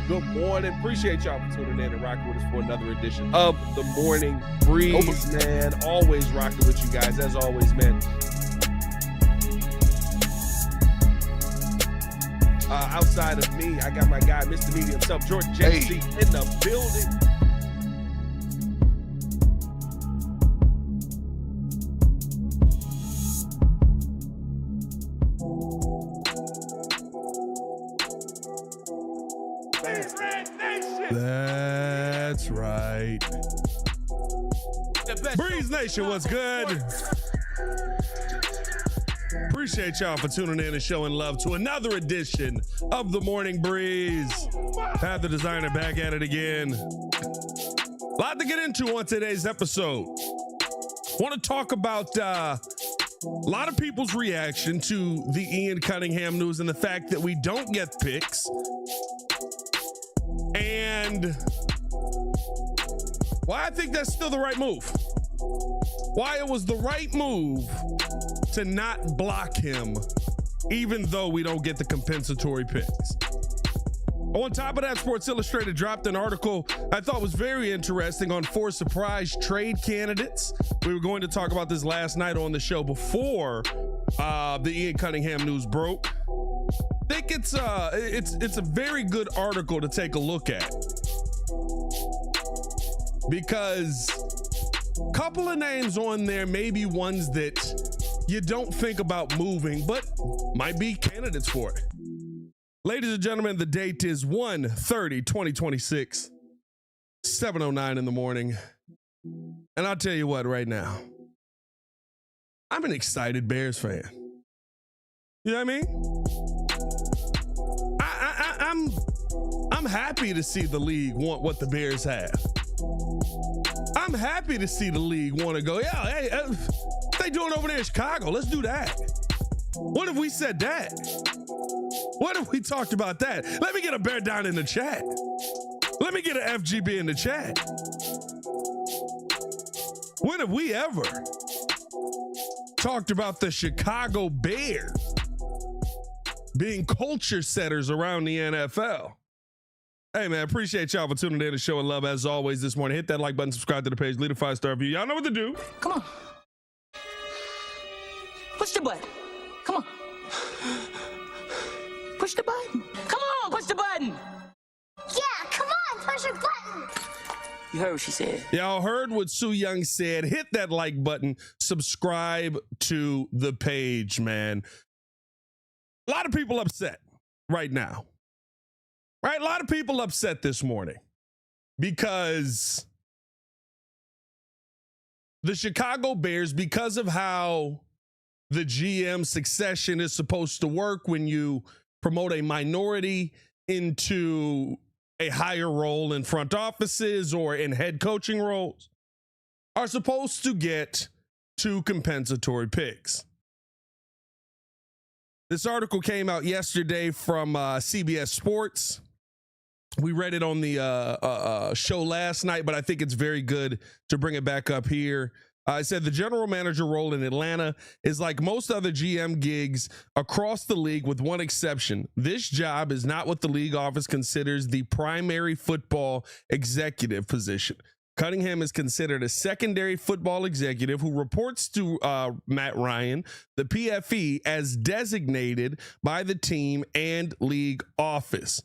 Good morning. Appreciate y'all for tuning in and rocking with us for another edition of the Morning Breeze, man. Always rocking with you guys, as always, man. Outside of me, I got my guy, Mr. Media himself, Jordan JC, in the building. That's right. Breeze Nation, what's good? Appreciate y'all for tuning in and showing love to another edition of the Morning Breeze. Pat the Designer back at it again. A lot to get into on today's episode. Want to talk about a lot of people's reaction to the Ian Cunningham news and the fact that we don't get picks. And why I think that's still the right move. Why it was the right move to not block him, even though we don't get the compensatory picks. On top of that, Sports Illustrated dropped an article I thought was very interesting on 4 surprise trade candidates. We were going to talk about this last night on the show before the Ian Cunningham news broke. I think it's a very good article to take a look at, because a couple of names on there may be ones that you don't think about moving, but might be candidates for it. Ladies and gentlemen, the date is 1/30/2026, 7:09 in the morning. And I'll tell you what right now, I'm an excited Bears fan. You know what I mean? I'm happy to see the league want what the Bears have. I'm happy to see the league want to go, yeah, hey, they doing over there in Chicago. Let's do that. What if we said that? What if we talked about that? Let me get a bear down in the chat. Let me get an FGB in the chat. When have we ever talked about the Chicago Bears being culture setters around the NFL? Hey, man, appreciate y'all for tuning in and showing love as always this morning. Hit that like button, subscribe to the page, leave a 5-star review. Y'all know what to do. Come on. Push the button. Come on. Push the button. Come on, push the button. Yeah, come on, push your button. You heard what she said. Y'all heard what Sue Young said. Hit that like button, subscribe to the page, man. A lot of people upset right now. Right? A lot of people upset this morning because the Chicago Bears, because of how the GM succession is supposed to work when you promote a minority into a higher role in front offices or in head coaching roles, are supposed to get 2 compensatory picks. This article came out yesterday from CBS Sports. We read it on the show last night, but I think it's very good to bring it back up here. It said the general manager role in Atlanta is like most other GM gigs across the league with one exception. This job is not what the league office considers the primary football executive position. Cunningham is considered a secondary football executive who reports to Matt Ryan, the PFE, as designated by the team and league office.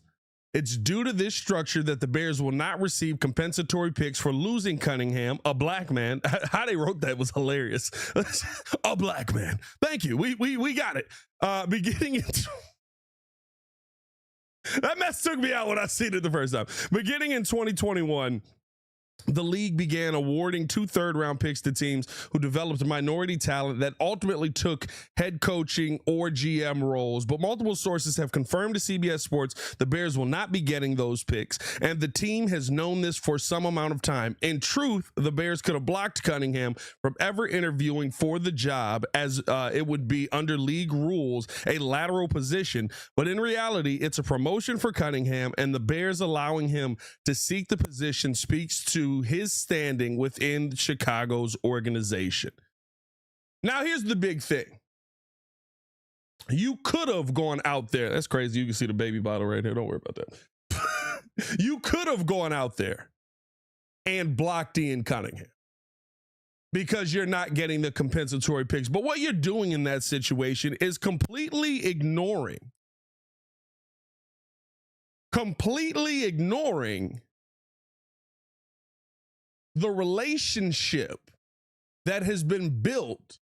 It's due to this structure that the Bears will not receive compensatory picks for losing Cunningham, a black man. How they wrote that was hilarious. A black man. Thank you. We got it. Beginning in that mess took me out when I seen it the first time. Beginning in 2021, the league began awarding 2 third-round picks to teams who developed minority talent that ultimately took head coaching or GM roles. But multiple sources have confirmed to CBS Sports the Bears will not be getting those picks, and the team has known this for some amount of time. In truth, the Bears could have blocked Cunningham from ever interviewing for the job, as it would be under league rules a lateral position. But in reality, it's a promotion for Cunningham, and the Bears allowing him to seek the position speaks to his standing within Chicago's organization. Now, here's the big thing. You could have gone out there. That's crazy. You can see the baby bottle right here. Don't worry about that. You could have gone out there and blocked Ian Cunningham because you're not getting the compensatory picks. But what you're doing in that situation is completely ignoring the relationship that has been built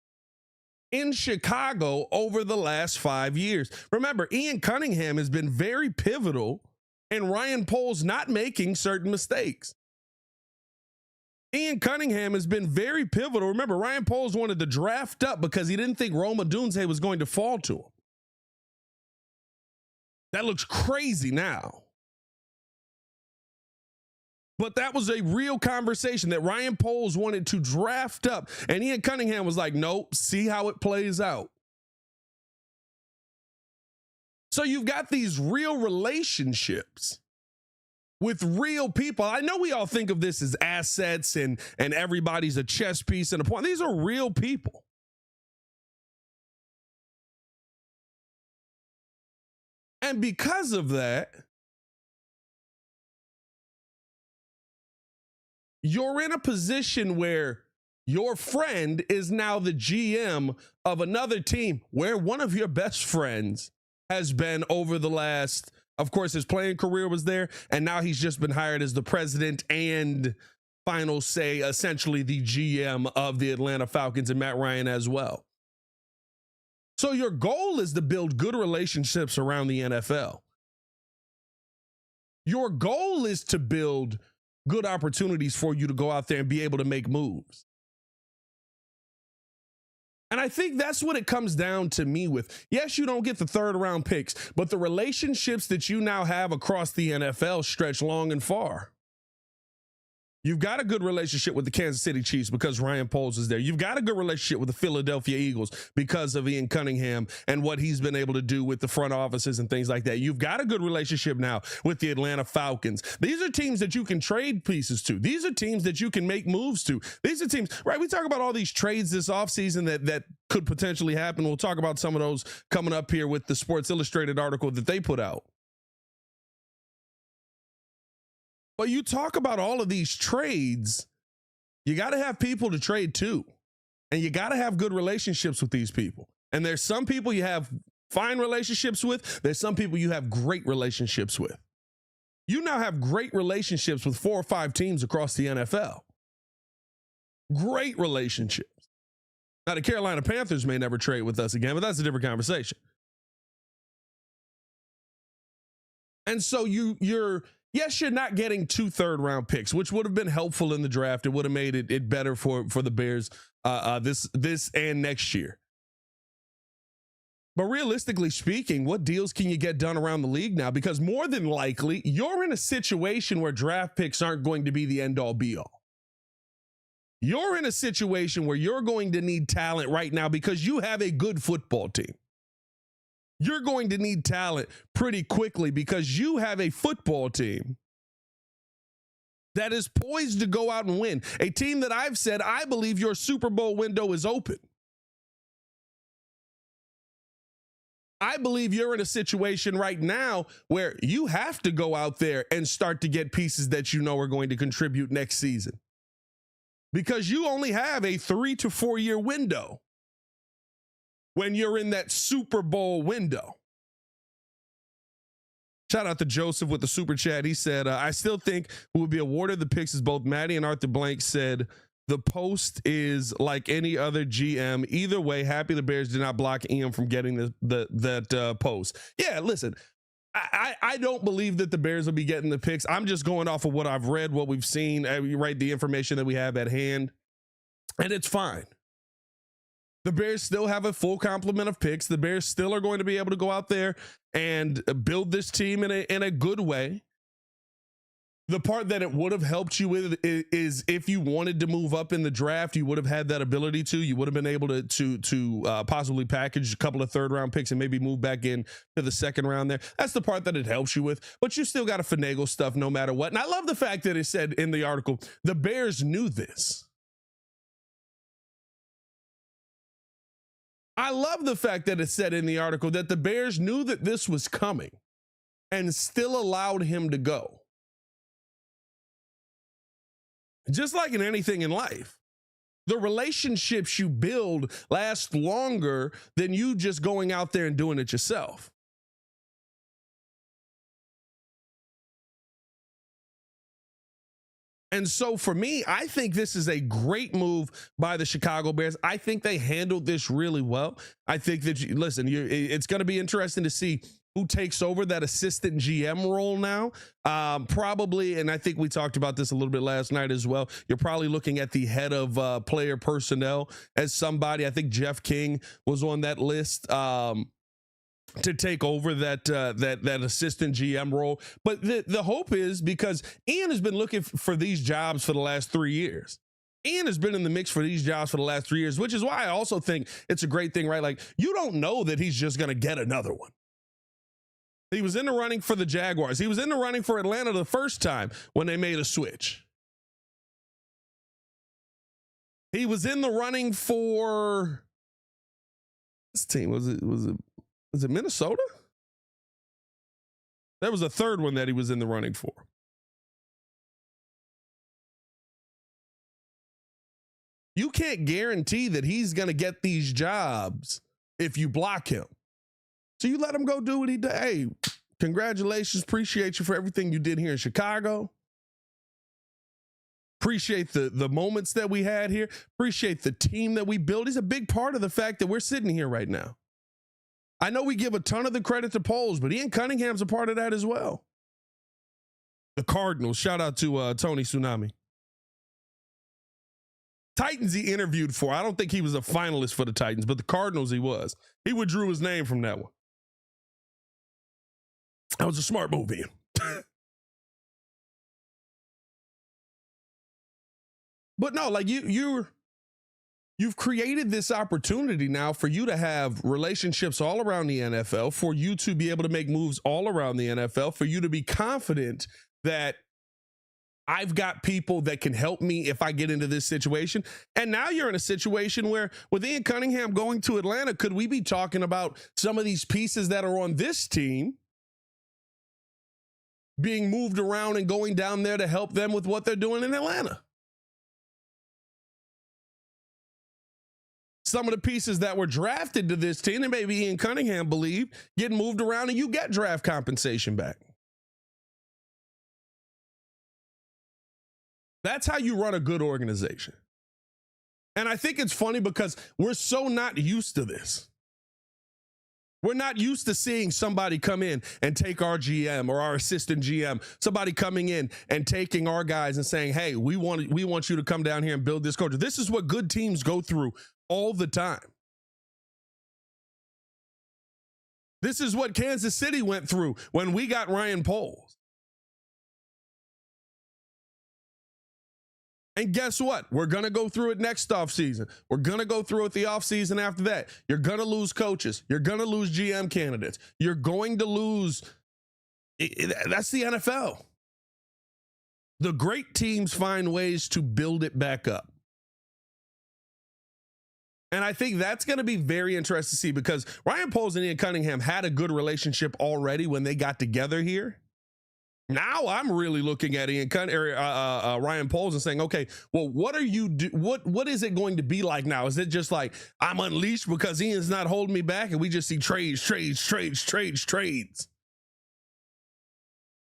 in Chicago over the last 5 years. Remember, Ian Cunningham has been very pivotal in Ryan Poles not making certain mistakes. Ian Cunningham has been very pivotal. Remember, Ryan Poles wanted to draft up because he didn't think Rome Odunze was going to fall to him. That looks crazy now. But that was a real conversation that Ryan Poles wanted to draft up. And Ian Cunningham was like, nope, see how it plays out. So you've got these real relationships with real people. I know we all think of this as assets and everybody's a chess piece and a pawn. These are real people. And because of that, you're in a position where your friend is now the GM of another team where one of your best friends has been over the last, of course, his playing career was there, and now he's just been hired as the president and final say, essentially the GM of the Atlanta Falcons, and Matt Ryan as well. So your goal is to build good relationships around the NFL. Your goal is to build good opportunities for you to go out there and be able to make moves. And I think that's what it comes down to me with. Yes, you don't get the third round picks, but the relationships that you now have across the NFL stretch long and far. You've got a good relationship with the Kansas City Chiefs because Ryan Poles is there. You've got a good relationship with the Philadelphia Eagles because of Ian Cunningham and what he's been able to do with the front offices and things like that. You've got a good relationship now with the Atlanta Falcons. These are teams that you can trade pieces to. These are teams that you can make moves to. These are teams, right? We talk about all these trades this offseason that could potentially happen. We'll talk about some of those coming up here with the Sports Illustrated article that they put out. But you talk about all of these trades, you got to have people to trade to, and you got to have good relationships with these people. And there's some people you have fine relationships with. There's some people you have great relationships with. You now have great relationships with 4 or 5 teams across the NFL. Great relationships. Now, the Carolina Panthers may never trade with us again, but that's a different conversation. And so you're not getting 2 third-round picks, which would have been helpful in the draft. It would have made it better for the Bears this and next year. But realistically speaking, what deals can you get done around the league now? Because more than likely, you're in a situation where draft picks aren't going to be the end-all be-all. You're in a situation where you're going to need talent right now because you have a good football team. You're going to need talent pretty quickly because you have a football team that is poised to go out and win. A team that I've said, I believe your Super Bowl window is open. I believe you're in a situation right now where you have to go out there and start to get pieces that you know are going to contribute next season. Because you only have a 3 to 4 year window when you're in that Super Bowl window. Shout out to Joseph with the super chat. He said, I still think who will be awarded the picks is both Maddie and Arthur Blank said, the post is like any other GM. Either way, happy the Bears did not block Ian from getting that post. Yeah, listen, I don't believe that the Bears will be getting the picks. I'm just going off of what I've read, what we've seen, right, the information that we have at hand, and it's fine. The Bears still have a full complement of picks. The Bears still are going to be able to go out there and build this team in a good way. The part that it would have helped you with is if you wanted to move up in the draft, you would have had that ability to. You would have been able to possibly package a couple of third-round picks and maybe move back in to the second round there. That's the part that it helps you with. But you still got to finagle stuff no matter what. And I love the fact that it said in the article, the Bears knew this. I love the fact that it said in the article that the Bears knew that this was coming and still allowed him to go. Just like in anything in life, the relationships you build last longer than you just going out there and doing it yourself. And so for me, I think this is a great move by the Chicago Bears. I think they handled this really well. I think that, it's going to be interesting to see who takes over that assistant GM role now. Probably, and I think we talked about this a little bit last night as well, you're probably looking at the head of player personnel as somebody. I think Jeff King was on that list. To take over that assistant GM role. But the hope is, because Ian has been looking for these jobs for the last 3 years. Ian has been in the mix for these jobs for the last 3 years, which is why I also think it's a great thing, right? Like, you don't know that he's just going to get another one. He was in the running for the Jaguars. He was in the running for Atlanta the first time when they made a switch. He was in the running for this team. Was it Minnesota? There was a third one that he was in the running for. You can't guarantee that he's going to get these jobs if you block him. So you let him go do what he did. Hey, congratulations. Appreciate you for everything you did here in Chicago. Appreciate the moments that we had here. Appreciate the team that we built. He's a big part of the fact that we're sitting here right now. I know we give a ton of the credit to Poles, but Ian Cunningham's a part of that as well. The Cardinals, shout out to Tony Tsunami. Titans he interviewed for. I don't think he was a finalist for the Titans, but the Cardinals he was. He withdrew his name from that one. That was a smart move, Ian. But no, like you've created this opportunity now for you to have relationships all around the NFL, for you to be able to make moves all around the NFL, for you to be confident that I've got people that can help me if I get into this situation. And now you're in a situation where, with Ian Cunningham going to Atlanta, could we be talking about some of these pieces that are on this team being moved around and going down there to help them with what they're doing in Atlanta? Some of the pieces that were drafted to this team, and maybe Ian Cunningham believed, get moved around and you get draft compensation back. That's how you run a good organization. And I think it's funny because we're so not used to this. We're not used to seeing somebody come in and take our GM or our assistant GM, somebody coming in and taking our guys and saying, hey, we want you to come down here and build this culture. This is what good teams go through all the time. This is what Kansas City went through when we got Ryan Poles. And guess what? We're going to go through it next offseason. We're going to go through it the offseason after that. You're going to lose coaches. You're going to lose GM candidates. You're going to lose. That's the NFL. The great teams find ways to build it back up. And I think that's going to be very interesting to see, because Ryan Poles and Ian Cunningham had a good relationship already when they got together here. Now I'm really looking at Ryan Poles and saying, okay, well, what are you what is it going to be like now? Is it just like I'm unleashed because Ian's not holding me back and we just see trades?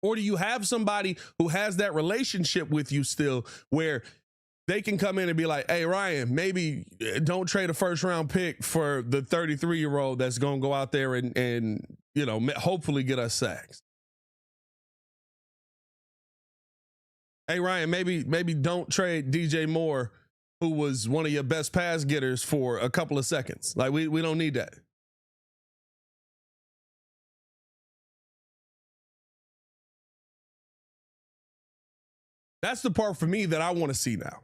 Or do you have somebody who has that relationship with you still, where they can come in and be like, hey, Ryan, maybe don't trade a first round pick for the 33-year-old that's going to go out there and hopefully get us sacks. Hey, Ryan, maybe don't trade DJ Moore, who was one of your best pass getters, for a couple of seconds. Like, we don't need that. That's the part for me that I want to see now.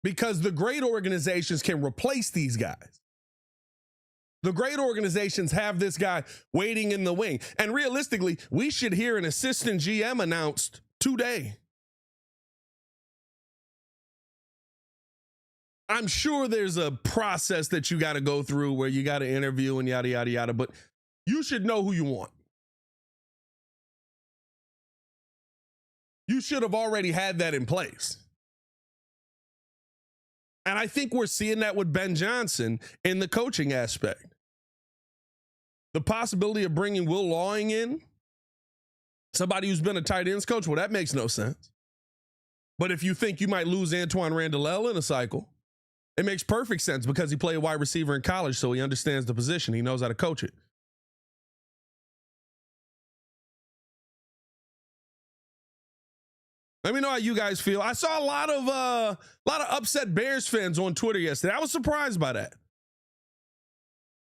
Because the great organizations can replace these guys. The great organizations have this guy waiting in the wing. And realistically, we should hear an assistant GM announced today. I'm sure there's a process that you got to go through where you got to interview and yada, yada, yada, but you should know who you want. You should have already had that in place. And I think we're seeing that with Ben Johnson in the coaching aspect. The possibility of bringing Will Lawing in, somebody who's been a tight ends coach, well, that makes no sense. But if you think you might lose Antoine Randall in a cycle, it makes perfect sense because he played wide receiver in college, so he understands the position. He knows how to coach it. Let me know how you guys feel. I saw a lot of upset Bears fans on Twitter yesterday. I was surprised by that.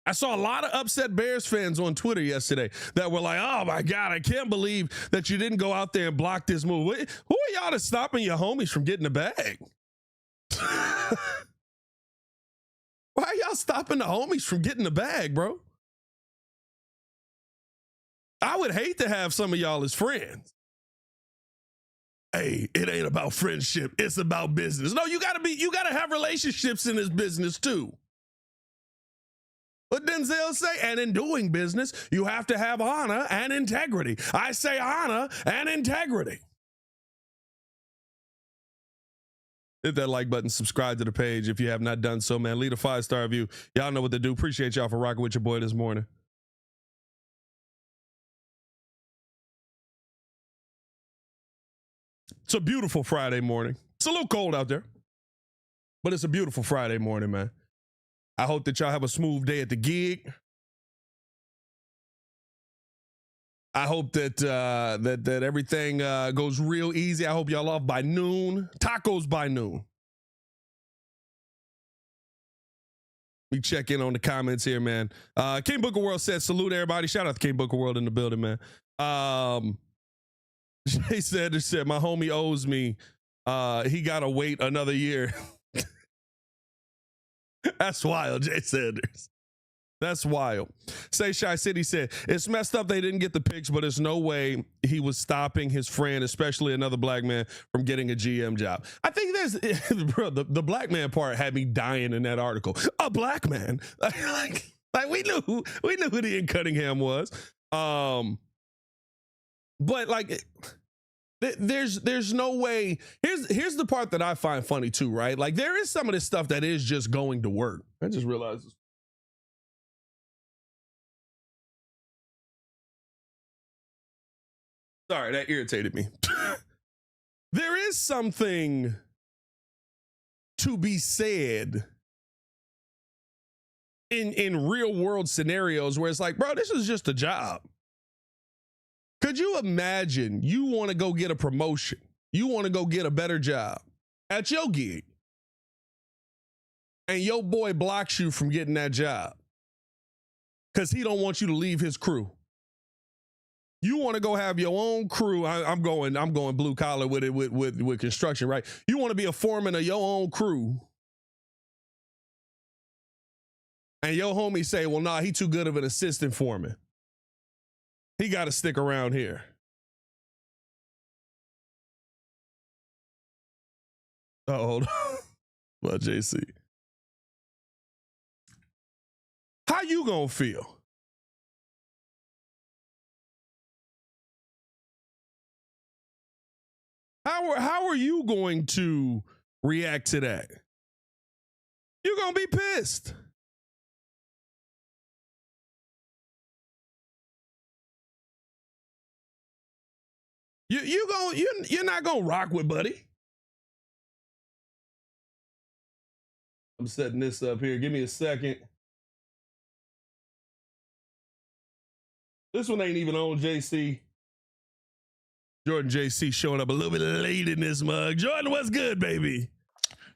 I saw a lot of upset Bears fans on Twitter yesterday that were like, oh my God, I can't believe that you didn't go out there and block this move. Who are y'all to stopping your homies from getting the bag? Why are y'all stopping the homies from getting the bag, bro? I would hate to have some of y'all as friends. Hey, it ain't about friendship. It's about business. No, you gotta have relationships in this business too. What Denzel say? And in doing business, you have to have honor and integrity. I say honor and integrity. Hit that like button, subscribe to the page if you have not done so, man. Leave a 5-star review. Y'all know what to do. Appreciate y'all for rocking with your boy this morning. It's a beautiful Friday morning. It's a little cold out there, but it's a beautiful Friday morning, man. I hope that y'all have a smooth day at the gig. I hope that that everything goes real easy. I hope y'all off by noon. Tacos by noon. We check in on the comments here, man. King Booker World said, salute everybody. Shout out to King Booker World in the building, man. Jay Sanders said, my homie owes me. He got to wait another year. That's wild, Jay Sanders. That's wild. Say Shy City said, it's messed up they didn't get the picks, but there's no way he was stopping his friend, especially another black man, from getting a GM job. I think there's, bro, the black man part had me dying in that article. A black man. like we knew who Ian Cunningham was. But like, there's no way. Here's the part that I find funny too, right? Like there is some of this stuff that is just going to work. I just realized this. Sorry, that irritated me. There is something to be said in real world scenarios where it's like, bro, this is just a job. Could you imagine you want to go get a promotion? You want to go get a better job at your gig, and your boy blocks you from getting that job because he don't want you to leave his crew. You want to go have your own crew. I'm going blue collar with it with construction, right? You want to be a foreman of your own crew. And your homie say, well, nah, he too good of an assistant foreman. He got to stick around here. Hold on. Well, JC. How you gonna feel? How are you going to react to that? You're gonna be pissed. You're not gonna rock with Buddy. I'm setting this up here. Give me a second. This one ain't even on, JC. Jordan JC showing up a little bit late in this mug. Jordan, what's good, baby?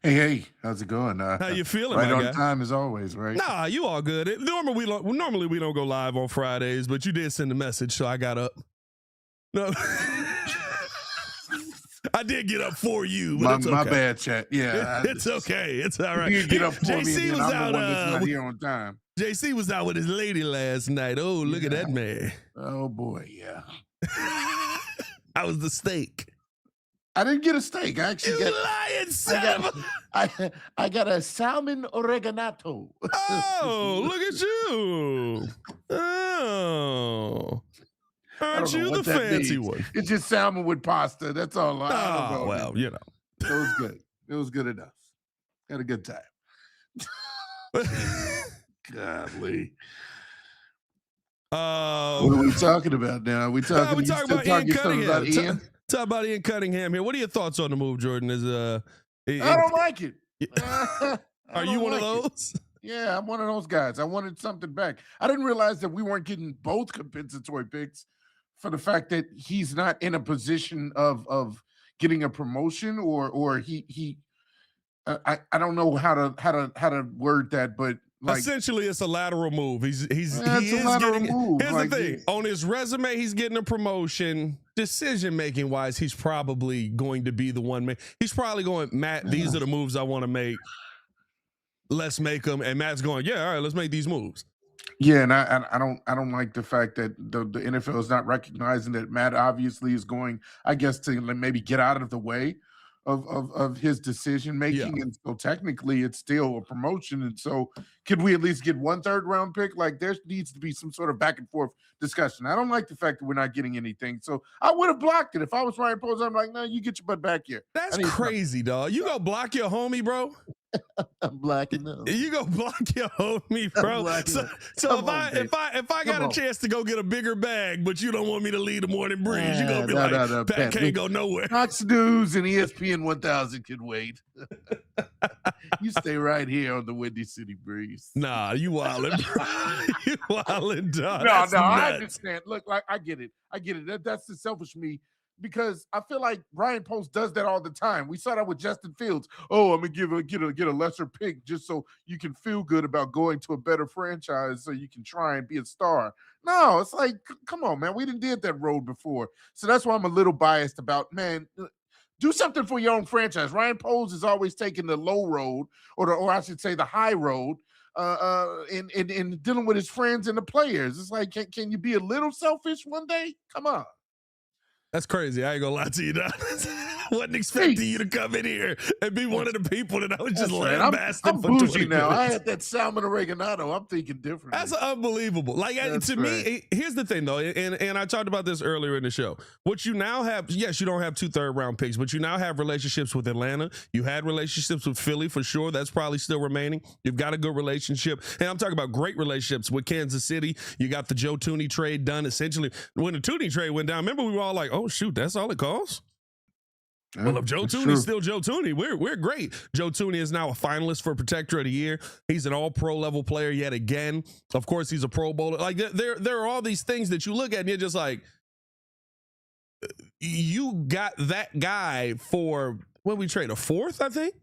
Hey, how's it going? How you feeling, right my on guy? Time as always, right? Nah, you all good. Normally we don't go live on Fridays, but you did send a message, so I got up. No, I did get up for you, but it's okay. My bad, chat. Yeah, it's okay. It's all right. You get up for JC me, was I'm out. the one that's not here on time. JC was out with his lady last night. Oh, look at that man. Oh boy, yeah. How was the steak? I didn't get a steak. I actually You got lying son. I got a salmon oreganato. Oh, look at you. Oh. Aren't you the fancy one? It's just salmon with pasta. That's all. I don't know. Well, you know. It was good. It was good enough. Had a good time. Godly. What are we talking about now? We talking, we talking about Ian Cunningham. Ian? Talk about Ian Cunningham here. What are your thoughts on the move, Jordan? I don't like it. Are you one of those? Yeah, I'm one of those guys. I wanted something back. I didn't realize that we weren't getting both compensatory picks for the fact that he's not in a position of getting a promotion or he I don't know how to word that, but like, essentially it's a lateral move. He is lateral getting move. Here's like, the thing. On his resume, he's getting a promotion. Decision making wise, he's probably going to be the one. He's probably going, Matt, these are the moves I want to make. Let's make them. And Matt's going, yeah, all right, let's make these moves. Yeah, and I don't like the fact that the NFL is not recognizing that Matt obviously is going, I guess, to maybe get out of the way of his decision making, yeah. And so technically it's still a promotion. And so, could we at least get 1 3rd-round pick? Like, there needs to be some sort of back and forth discussion. I don't like the fact that we're not getting anything. So I would have blocked it if I was Ryan Poles. I'm like, no, you get your butt back here. That's crazy, dog. You go block your homie, bro. I'm blocking them. You go block your homie, bro. So if I got a chance to go get a bigger bag, but you don't want me to lead the morning breeze, you gonna be Pat can't go nowhere. Fox News and ESPN 1000 can wait. You stay right here on the Windy City Breeze. Nah, you wildin', bro. You wildin', dog. No, I understand. Look, like, I get it. That's the selfish me. Because I feel like Ryan Post does that all the time. We saw that with Justin Fields. Oh, I'm gonna get a lesser pick just so you can feel good about going to a better franchise, so you can try and be a star. No, it's like, come on, man. We did that road before, so that's why I'm a little biased about, man. Do something for your own franchise. Ryan Poles is always taking the low road, or I should say the high road, in dealing with his friends and the players. It's like, can you be a little selfish one day? Come on. That's crazy. I ain't gonna lie to you, dog. Wasn't expecting you to come in here and be one of the people that I was just lambasting. I'm bougie now. I had that salmon oregano. I'm thinking different. That's unbelievable. Like, to me, here's the thing, though, and I talked about this earlier in the show. What you now have, yes, you don't have 2 3rd-round picks, but you now have relationships with Atlanta. You had relationships with Philly, for sure. That's probably still remaining. You've got a good relationship. And I'm talking about great relationships with Kansas City. You got the Joe Tooney trade done, essentially. When the Tooney trade went down, remember we were all like, oh, shoot, that's all it costs? Yeah, well, if Joe Tooney's still Joe Tooney, we're great. Joe Tooney is now a finalist for Protector of the Year. He's an all-pro level player yet again. Of course, he's a Pro Bowler. Like, there are all these things that you look at and you're just like, you got that guy for, when we trade, a 4th, I think?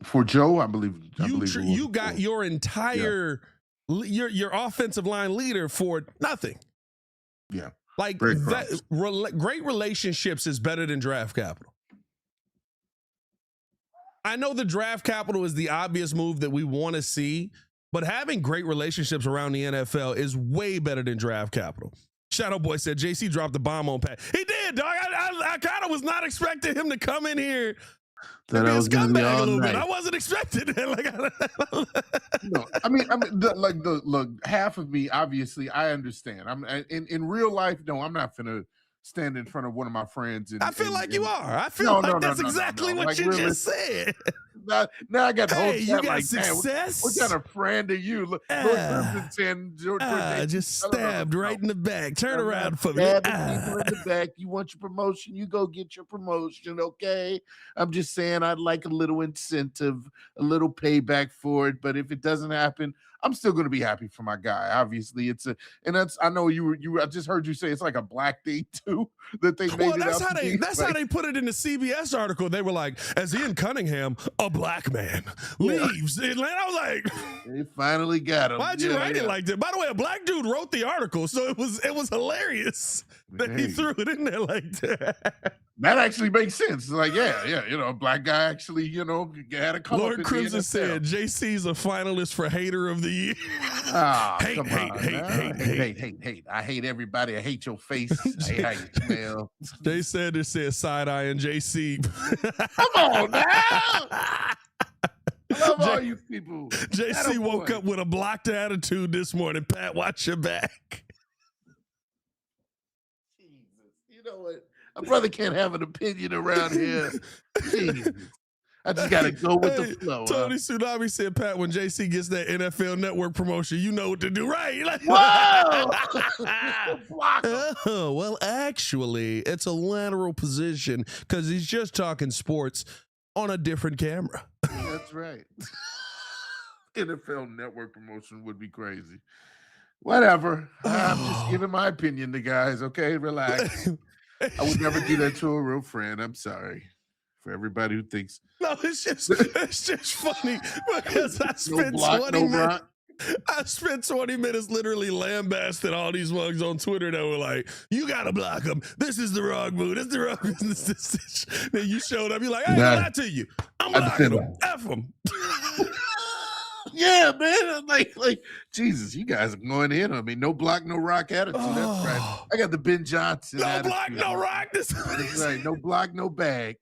For Joe, I believe you got your entire, your offensive line leader for nothing. Yeah. Like, great relationships is better than draft capital. I know the draft capital is the obvious move that we want to see, but having great relationships around the NFL is way better than draft capital. Shadow Boy said JC dropped the bomb on Pat. He did, dog. I kind of was not expecting him to come in here. That I was going to be all a little night. bit. I wasn't expecting that. No, I mean, look, half of me, obviously, I understand. I'm in real life. No, I'm not finna stand in front of one of my friends. I feel like you are. I feel like that's exactly what you just said. Now I got the whole chat, you got like, success. What kind of friend are you? Look, just stabbed right in the back. Turn around for me. People in the back. You want your promotion? You go get your promotion, okay? I'm just saying, I'd like a little incentive, a little payback for it. But if it doesn't happen, I'm still going to be happy for my guy. Obviously, I know I just heard you say it's like a black thing too, that they made it that's up. That's how they put it in the CBS article. They were like, as Ian Cunningham, a black man, leaves Atlanta. I was like, they finally got him. Why'd you write it like that? By the way, a black dude wrote the article, so it was hilarious that he threw it in there like that. That actually makes sense. It's like, yeah, a black guy actually, had a come up Lord in Crimson the said NFL. JC's a finalist for Hater of the Year. Come on, hate. I hate everybody. I hate your face. I hate how you smell. Jay Sanders said side eye and JC. Come on now. I love all you people. JC woke up with a blocked attitude this morning. Pat, watch your back. Jesus, you know what? A brother can't have an opinion around here. Jesus. I just got to go with the flow. Tony Tsunami said, Pat, when JC gets that NFL Network promotion, you know what to do, right? Like, whoa! Oh, well, actually, it's a lateral position because he's just talking sports on a different camera. That's right. NFL Network promotion would be crazy. Whatever. I'm just giving my opinion to guys, okay? Relax. I would never do that to a real friend. I'm sorry for everybody who thinks. No, it's just funny because I spent 20 minutes literally lambasting all these mugs on Twitter that were like, you gotta block them. This is the wrong move. This is the wrong business. Then you showed up. You're like, I ain't gonna lie to you. I'm blocking them. F them. Yeah, man. I'm like, Jesus, you guys are going in on me. No block, no rock attitude. That's right. I got the Ben Johnson. No block, no rock. That's right. No block, no bag.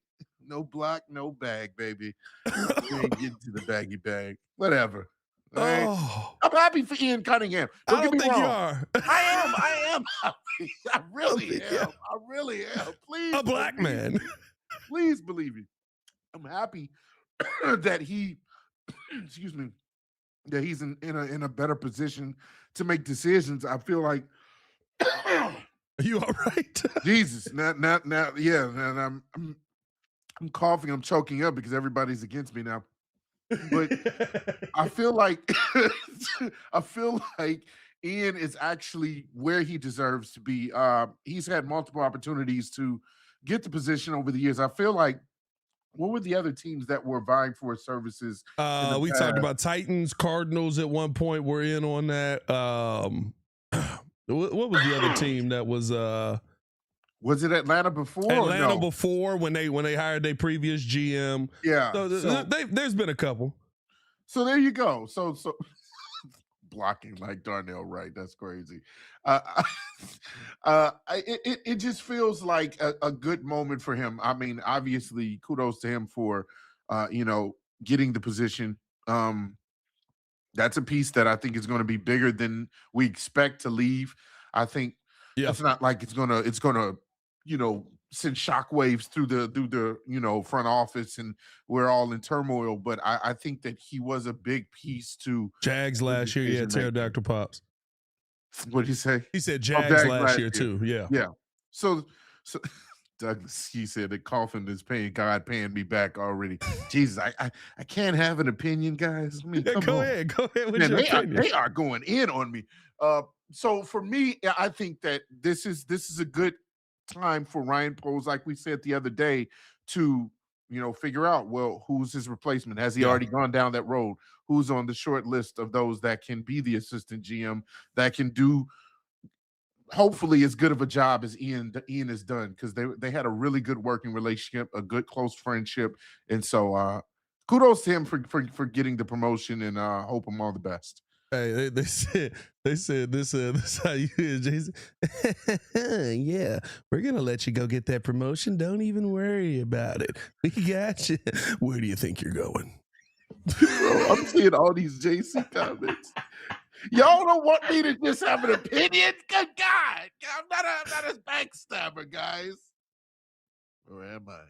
No block, no bag, baby. We ain't getting to the baggy bag. Whatever. Right? Oh. I'm happy for Ian Cunningham. I don't think you are. I am happy. I really am. I really am. Please. A black man. Please believe me. I'm happy that he, excuse me, that he's in a better position to make decisions. I feel like Are you all right? Jesus, now, yeah, and I'm coughing, I'm choking up because everybody's against me now. But I feel like Ian is actually where he deserves to be. He's had multiple opportunities to get the position over the years. I feel like, what were the other teams that were vying for his services? We talked about Titans, Cardinals at one point. We're in on that. What was the other team that was? Was it Atlanta before? Atlanta before when they hired their previous GM. Yeah. So there's been a couple. So there you go. So blocking like Darnell Wright. That's crazy. It just feels like a good moment for him. I mean, obviously, kudos to him for getting the position. That's a piece that I think is going to be bigger than we expect to leave. I think it's not like it's gonna send shockwaves through the front office and we're all in turmoil. But I think that he was a big piece to Jags last year. Yeah, pterodactyl pops. What did he say? He said Jags last year too. Yeah. Yeah. So Douglas, he said that Coffin is paying me back already. Jesus, I can't have an opinion, guys. I mean, go ahead with Man, your opinion. They are going in on me. So for me, I think that this is a good time for Ryan Poles, like we said the other day, to figure out, well, who's his replacement? Has he already gone down that road? Who's on the short list of those that can be the assistant GM that can do hopefully as good of a job as Ian has done, because they had a really good working relationship, a good close friendship, and so kudos to him for getting the promotion, and hope him all the best. Hey, they said this how you is, Jason. Yeah, we're gonna let you go get that promotion. Don't even worry about it. We got you. Where do you think you're going? Bro, I'm seeing all these JC comments. Y'all don't want me to just have an opinion? Good God. I'm not a backstabber, guys. Or am I?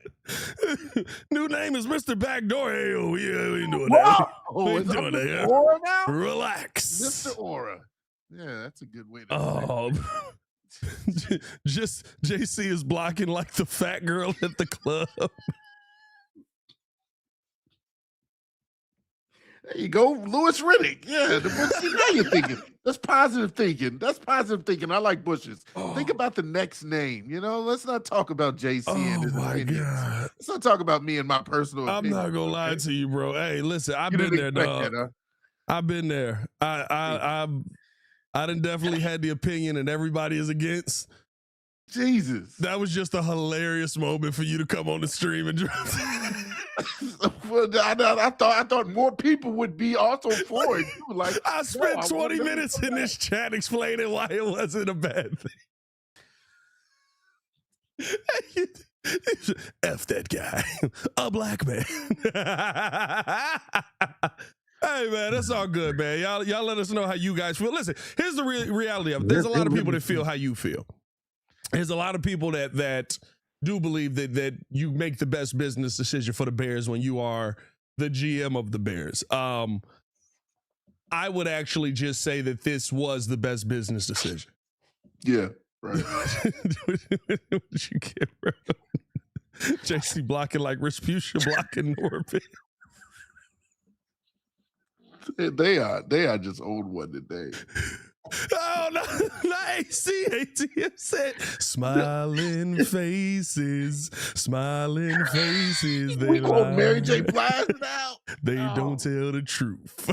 New name is Mr. Backdoor. Hey, we ain't doing that. We ain't doing that. Yeah. Aura now? Relax. Mr. Aura. Yeah, that's a good way to say it. Just JC is blocking like the fat girl at the club. There you go, Louis Riddick. Yeah, now you're thinking. That's positive thinking. I like Bushes. Think about the next name. Let's not talk about JC and his opinions. God. Let's not talk about me and my personal opinions. I'm not gonna lie to you, bro. Hey, listen, I've been there, dog. I've been there. I done definitely had the opinion and everybody is against. Jesus. That was just a hilarious moment for you to come on the stream and drop. Well, I thought more people would be also for it. Like, I spent no, 20 minutes in this chat explaining why it wasn't a bad thing. F that guy, a black man. Hey man, that's all good, man. Y'all let us know how you guys feel. Listen, here's the reality of it. There's a lot of people that feel how you feel. There's a lot of people that do believe that you make the best business decision for the Bears when you are the GM of the Bears. I would actually just say that this was the best business decision. Yeah, right. What you get, bro? JC blocking like Respucia blocking Norbit. They are just old one today. Oh no, not AC. ATM said smiling faces. We quote Mary J. Blige now. They don't tell the truth.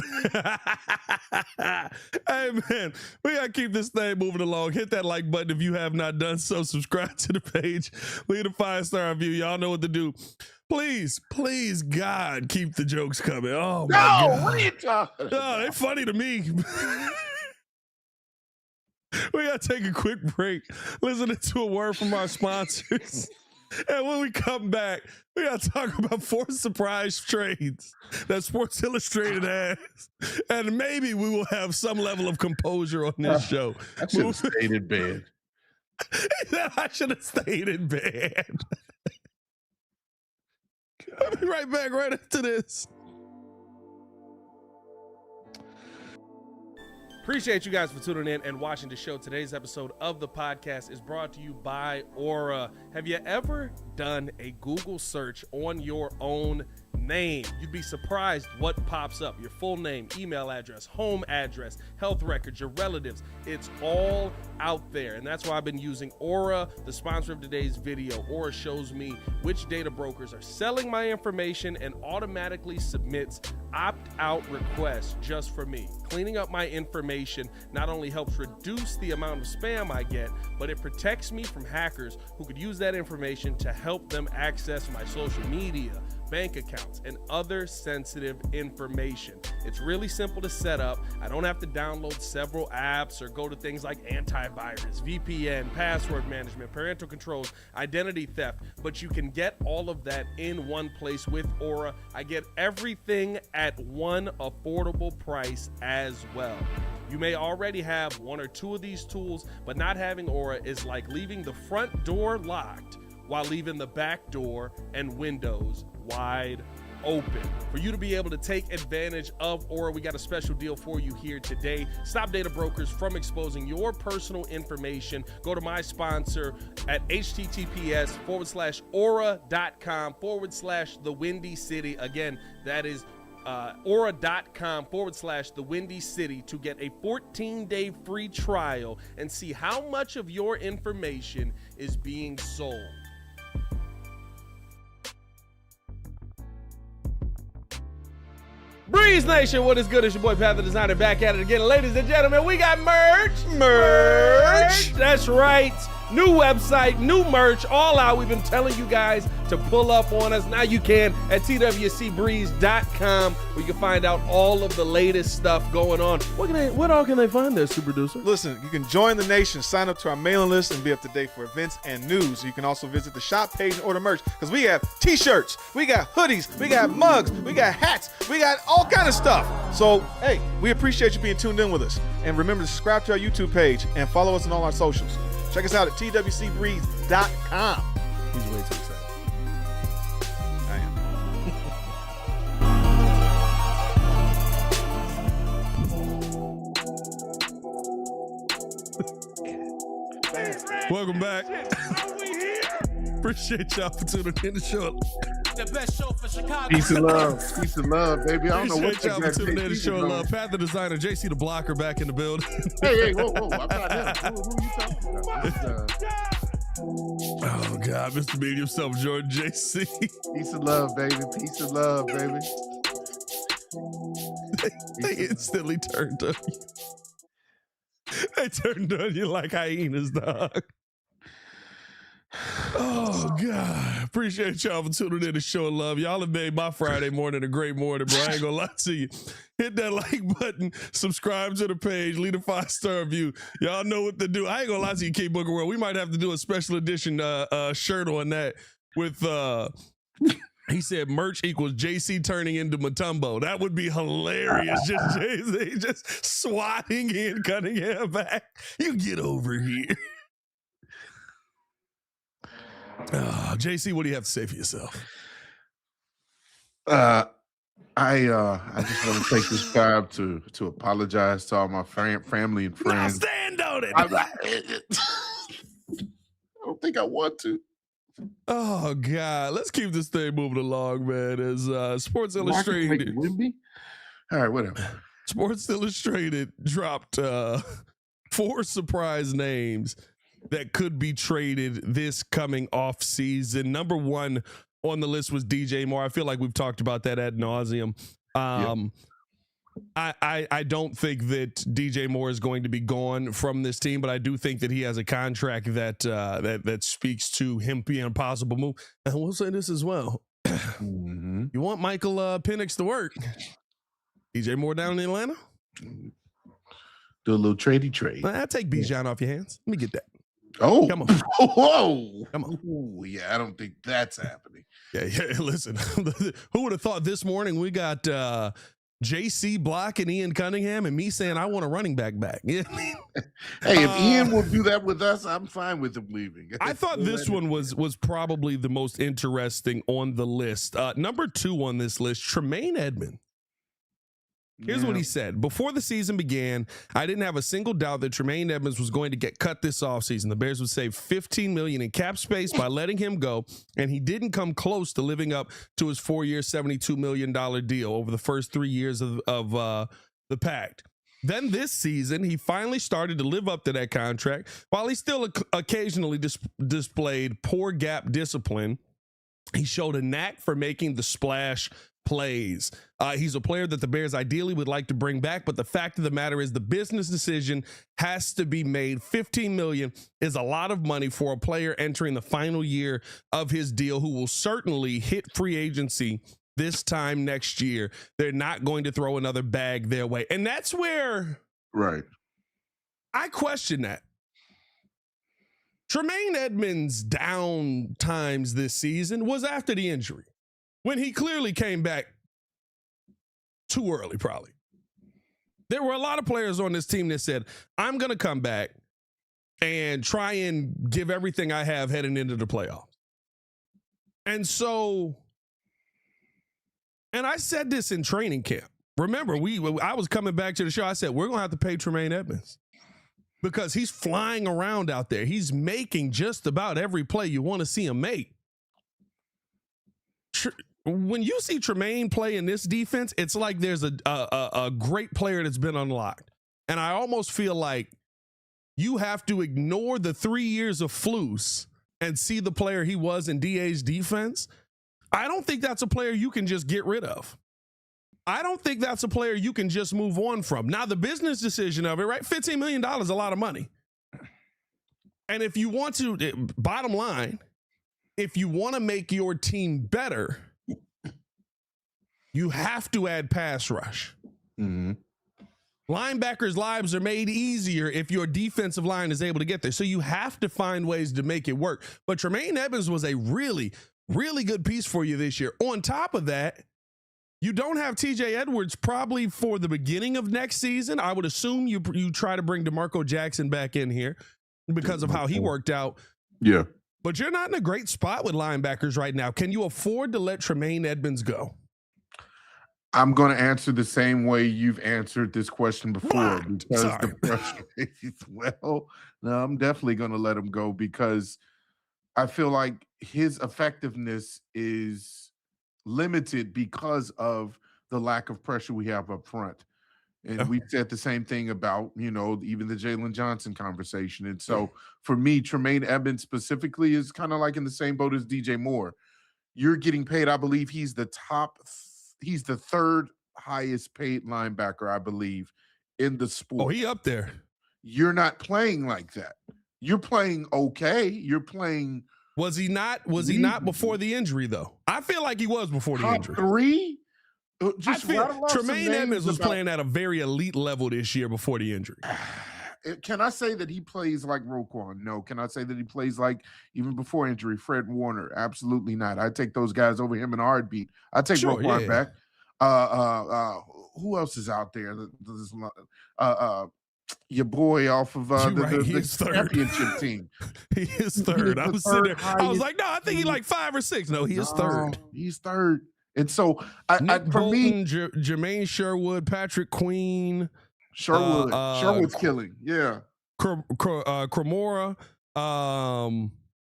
Hey man, we gotta keep this thing moving along. Hit that like button if you have not done so. Subscribe to the page. Leave a 5-star review. Y'all know what to do. Please, God, keep the jokes coming. Oh my God. What are you talking about? Oh, they're funny to me. We gotta take a quick break, listening to a word from our sponsors. And when we come back, we gotta talk about 4 surprise trades that Sports Illustrated has. And maybe we will have some level of composure on this show. I should have stayed in bed. I should have stayed in bed. I'll be right back right after this. Appreciate you guys for tuning in and watching the show. Today's episode of the podcast is brought to you by Aura. Have you ever done a Google search on your own name? You'd be surprised what pops up. Your full name, email address, home address, health records, your relatives. It's all out there. And that's why I've been using Aura, the sponsor of today's video. Aura shows me which data brokers are selling my information and automatically submits opt-out requests just for me. Cleaning up my information not only helps reduce the amount of spam I get, but it protects me from hackers who could use that information to help them access my social media, bank accounts, and other sensitive information. It's really simple to set up. I don't have to download several apps or go to things like antivirus, VPN, password management, parental controls, identity theft, but you can get all of that in one place with Aura. I get everything at one affordable price as well. You may already have 1 or 2 of these tools, but not having Aura is like leaving the front door locked while leaving the back door and windows wide open. For you to be able to take advantage of Aura, we got a special deal for you here today. Stop data brokers from exposing your personal information. Go to my sponsor at https://aura.com/the Windy City. Again, that is aura.com/the Windy City to get a 14-day free trial and see how much of your information is being sold. Breeze Nation, what is good? It's your boy Pat the Designer back at it again. Ladies and gentlemen, we got merch. That's right. New website, new merch, all out. We've been telling you guys to pull up on us. Now you can at twcbreeze.com, where you can find out all of the latest stuff going on. What all can they find there, Super Producer? Listen, you can join the nation, sign up to our mailing list, and be up to date for events and news. You can also visit the shop page and order merch, because we have t-shirts, we got hoodies, we got mugs, we got hats, we got all kind of stuff. So, hey, we appreciate you being tuned in with us. And remember to subscribe to our YouTube page and follow us on all our socials. Check us out at twcbreeze.com. He's way too excited. I am. Welcome back. Appreciate y'all for tuning in the show. The best show for Chicago. Peace and love, baby. I don't know what Appreciate y'all for tuning in the show. on. Love. Pat the Designer, JC the Blocker back in the building. Hey, whoa, I'm not him. Who you talking about? Oh God, Mr. Medium Self Jordan JC. Peace and love, baby. Peace and love, baby. They instantly turned on you. They turned on you like hyenas, dog. Oh, God. Appreciate y'all for tuning in to Show Love. Y'all have made my Friday morning a great morning, bro. I ain't gonna lie to you. Hit that like button, subscribe to the page, leave a 5-star review. Y'all know what to do. I ain't gonna lie to you, K Booker World. We might have to do a special edition shirt on that with he said merch equals JC turning into Mutombo. That would be hilarious. Just JC just swatting Ian Cunningham back. You get over here. JC, what do you have to say for yourself? I just want to take this time to apologize to all my family and friends. Now stand on it. I don't think I want to. Oh God, let's keep this thing moving along, man. As Sports Illustrated, all right, whatever. Sports Illustrated dropped 4 surprise names that could be traded this coming off season. Number 1 on the list was DJ Moore. I feel like we've talked about that ad nauseum. I don't think that DJ Moore is going to be gone from this team, but I do think that he has a contract that speaks to him being a possible move. And we'll say this as well. You want Michael Penix to work? DJ Moore down in Atlanta? Do a little trade. I'll take Bijan off your hands. Let me get that. Oh, come on. Whoa. Come on. Ooh, yeah, I don't think that's happening. Yeah, listen. Who would have thought this morning we got JC Block and Ian Cunningham and me saying I want a running back. Yeah. Hey, if Ian will do that with us, I'm fine with him leaving. I thought this one was probably the most interesting on the list. Number 2 on this list, Tremaine Edmunds. Here's what he said. Before the season began, I didn't have a single doubt that Tremaine Edmunds was going to get cut this offseason. The Bears would save $15 million in cap space by letting him go, and he didn't come close to living up to his 4-year, $72 million deal over the first 3 years of the pact. Then this season, he finally started to live up to that contract. While he still occasionally displayed poor gap discipline, he showed a knack for making the splash plays. He's a player that the Bears ideally would like to bring back, but the fact of the matter is the business decision has to be made. $15 million is a lot of money for a player entering the final year of his deal who will certainly hit free agency this time next year. They're not going to throw another bag their way. And that's where I question that. Tremaine Edmunds' down times this season was after the injury, when he clearly came back too early, probably. There were a lot of players on this team that said, I'm going to come back and try and give everything I have heading into the playoffs. And so, and I said this in training camp. Remember, I was coming back to the show. I said, we're going to have to pay Tremaine Edmunds because he's flying around out there. He's making just about every play you want to see him make. When you see Tremaine play in this defense, it's like there's a great player that's been unlocked. And I almost feel like you have to ignore the 3 years of Flus and see the player he was in DA's defense. I don't think that's a player you can just get rid of. I don't think that's a player you can just move on from. Now, the business decision of it, right? $15 million is a lot of money. And if you want to, bottom line, if you want to make your team better, you have to add pass rush. Linebackers' lives are made easier if your defensive line is able to get there. So you have to find ways to make it work. But Tremaine Edmunds was a really, really good piece for you this year. On top of that, you don't have TJ Edwards probably for the beginning of next season. I would assume you try to bring DeMarco Jackson back in here because of how he worked out. Yeah. But you're not in a great spot with linebackers right now. Can you afford to let Tremaine Edmunds go? I'm going to answer the same way you've answered this question before. Because the pressure is, well, no, I'm definitely going to let him go because I feel like his effectiveness is limited because of the lack of pressure we have up front. And we said the same thing about, even the Jalen Johnson conversation. And so for me, Tremaine Edmunds specifically is kind of like in the same boat as DJ Moore. You're getting paid. I believe he's the third highest paid linebacker, I believe, in the sport. Oh, he up there. You're not playing like that. You're playing okay. You're playing Was he not? Was he not before the injury though? I feel like he was before the Top injury. 3? I feel Tremaine Edmunds was playing at a very elite level this year before the injury. Can I say that he plays like Roquan? No. Can I say that he plays like, even before injury, Fred Warner? Absolutely not. I take those guys over him in a heartbeat. I take Roquan back. Who else is out there? Your boy off of the championship team. He is third. I was sitting there. I was like, no, I think he's like 5 or 6. No, he is third. He's third. And so, Nick for Bolton, me, Jermaine Sherwood, Patrick Queen, Sherwood's killing. Yeah, Cremora,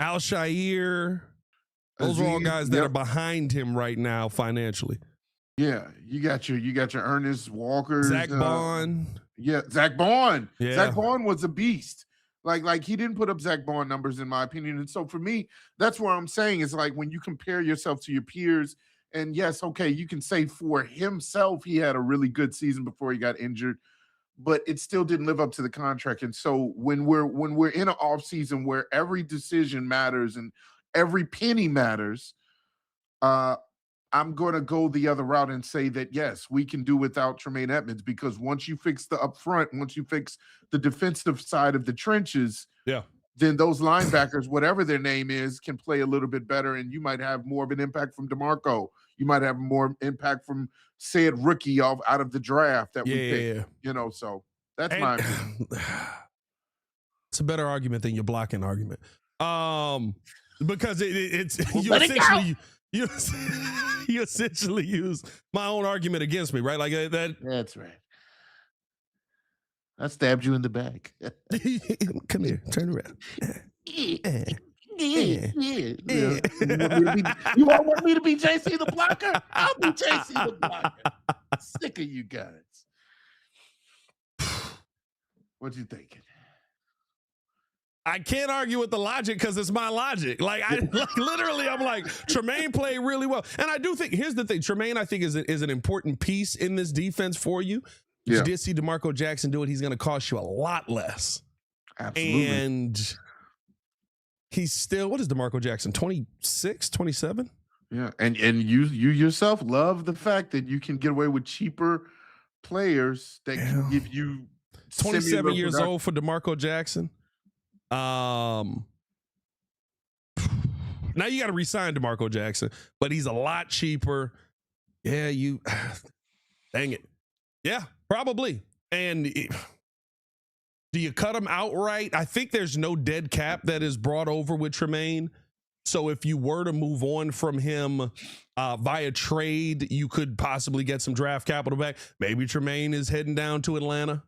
Al-Shair. Those are all guys that are behind him right now financially. Yeah, you got your Ernest Walker, Zach Bond. Yeah, Zach Bond. Yeah. Zach Bond was a beast. Like he didn't put up Zach Bond numbers in my opinion. And so for me, that's what I'm saying is like when you compare yourself to your peers. And yes, okay, you can say for himself, he had a really good season before he got injured, but it still didn't live up to the contract. And so when we're in an offseason where every decision matters and every penny matters, I'm going to go the other route and say that, yes, we can do without Tremaine Edmunds, because once you fix the upfront, once you fix the defensive side of the trenches, then those linebackers, whatever their name is, can play a little bit better, and you might have more of an impact from DeMarco. You might have more impact from said rookie out of the draft that we picked. You know, so that's my opinion. It's a better argument than your blocking argument. Because it's you essentially use my own argument against me, right? Like that. That's right. I stabbed you in the back. Come here, turn around. You want me to be JC the blocker? I'll be JC the blocker. Sick of you guys. What you thinking? I can't argue with the logic because it's my logic. Like literally, I'm like, Tremaine played really well. And I do think, here's the thing, Tremaine, I think is an important piece in this defense for you. You did see DeMarco Jackson do it. He's going to cost you a lot less. Absolutely. And he's still, what is DeMarco Jackson, 26, 27? Yeah, and you yourself love the fact that you can get away with cheaper players that can give you 27 years old for DeMarco Jackson. Now you got to re-sign DeMarco Jackson, but he's a lot cheaper. Yeah, dang it. Yeah, probably. And do you cut him outright? I think there's no dead cap that is brought over with Tremaine. So if you were to move on from him via trade, you could possibly get some draft capital back. Maybe Tremaine is heading down to Atlanta.